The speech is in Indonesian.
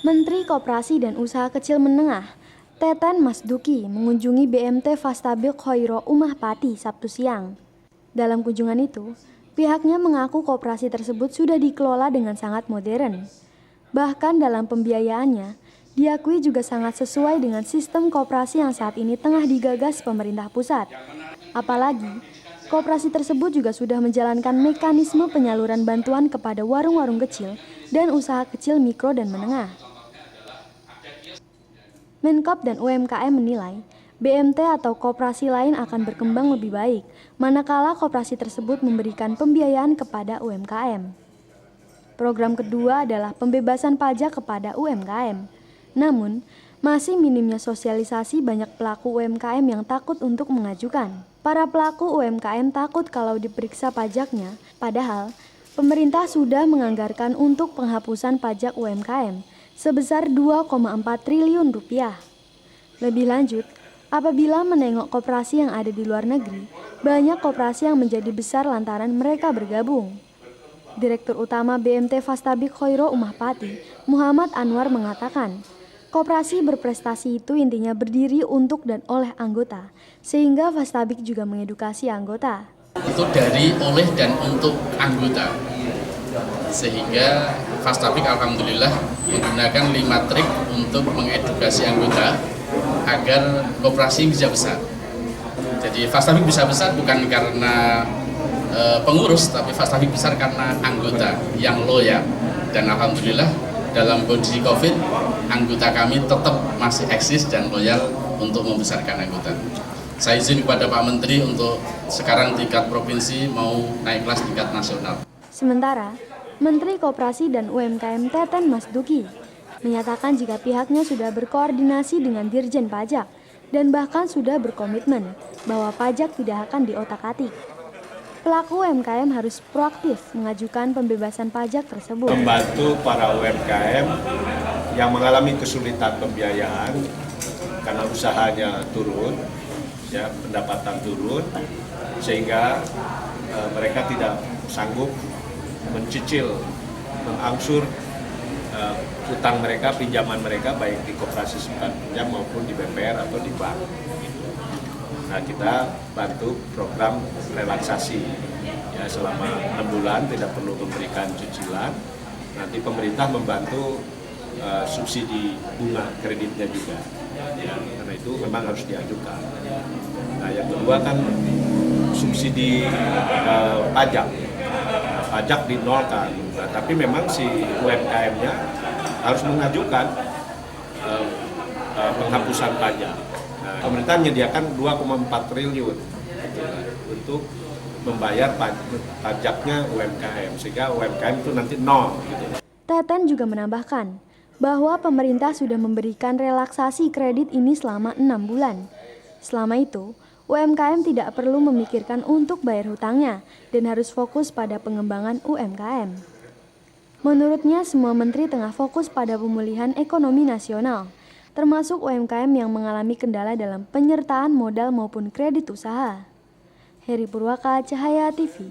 Menteri Koperasi dan Usaha Kecil Menengah, Teten Mas Duki, mengunjungi BMT Fastabik Khairo Umah Pati Sabtu siang. Dalam kunjungan itu, pihaknya mengaku koperasi tersebut sudah dikelola dengan sangat modern. Bahkan dalam pembiayaannya, diakui juga sangat sesuai dengan sistem koperasi yang saat ini tengah digagas pemerintah pusat. Apalagi, koperasi tersebut juga sudah menjalankan mekanisme penyaluran bantuan kepada warung-warung kecil dan usaha kecil mikro dan menengah. Menkop dan UMKM menilai, BMT atau koperasi lain akan berkembang lebih baik, manakala koperasi tersebut memberikan pembiayaan kepada UMKM. Program kedua adalah pembebasan pajak kepada UMKM. Namun, masih minimnya sosialisasi banyak pelaku UMKM yang takut untuk mengajukan. Para pelaku UMKM takut kalau diperiksa pajaknya, padahal pemerintah sudah menganggarkan untuk penghapusan pajak UMKM sebesar 2,4 triliun rupiah. Lebih lanjut, apabila menengok koperasi yang ada di luar negeri, banyak koperasi yang menjadi besar lantaran mereka bergabung. Direktur Utama BMT Fastabik Khairo Umah Pati, Muhammad Anwar mengatakan, koperasi berprestasi itu intinya berdiri untuk dan oleh anggota, sehingga Fastabik juga mengedukasi anggota. Itu dari, oleh, dan untuk anggota. Sehingga Fastabik alhamdulillah menggunakan 5 trik untuk mengedukasi anggota agar koperasi bisa besar. Jadi Fastabik bisa besar bukan karena pengurus, tapi Fastabik besar karena anggota yang loyal. Dan alhamdulillah dalam kondisi COVID, anggota kami tetap masih eksis dan loyal untuk membesarkan anggota. Saya izin kepada Pak Menteri untuk sekarang tingkat provinsi mau naik kelas tingkat nasional. Sementara, Menteri Koperasi dan UMKM Teten Mas Duki menyatakan jika pihaknya sudah berkoordinasi dengan Dirjen Pajak dan bahkan sudah berkomitmen bahwa pajak tidak akan diotak-atik. Pelaku UMKM harus proaktif mengajukan pembebasan pajak tersebut. Membantu para UMKM yang mengalami kesulitan pembiayaan karena usahanya turun, ya, pendapatan turun, sehingga mereka tidak sanggup mencicil, mengangsur utang mereka, pinjaman mereka baik di koperasi simpan pinjam maupun di BPR atau di bank. Nah, kita bantu program relaksasi ya, selama 6 bulan tidak perlu memberikan cicilan. Nanti pemerintah membantu subsidi bunga kreditnya juga. Ya, karena itu memang harus diajukan. Nah, yang kedua kan subsidi pajak. Nah, pajak dinolkan. Nah, tapi memang si UMKM-nya harus mengajukan penghapusan pajak. Nah, pemerintah menyediakan 2,4 triliun untuk membayar pajaknya UMKM, sehingga UMKM itu nanti nol. Gitu. Teten juga menambahkan bahwa pemerintah sudah memberikan relaksasi kredit ini selama 6 bulan. Selama itu, UMKM tidak perlu memikirkan untuk bayar hutangnya dan harus fokus pada pengembangan UMKM. Menurutnya, semua menteri tengah fokus pada pemulihan ekonomi nasional, termasuk UMKM yang mengalami kendala dalam penyertaan modal maupun kredit usaha. Heri Purwaka, Cahaya TV.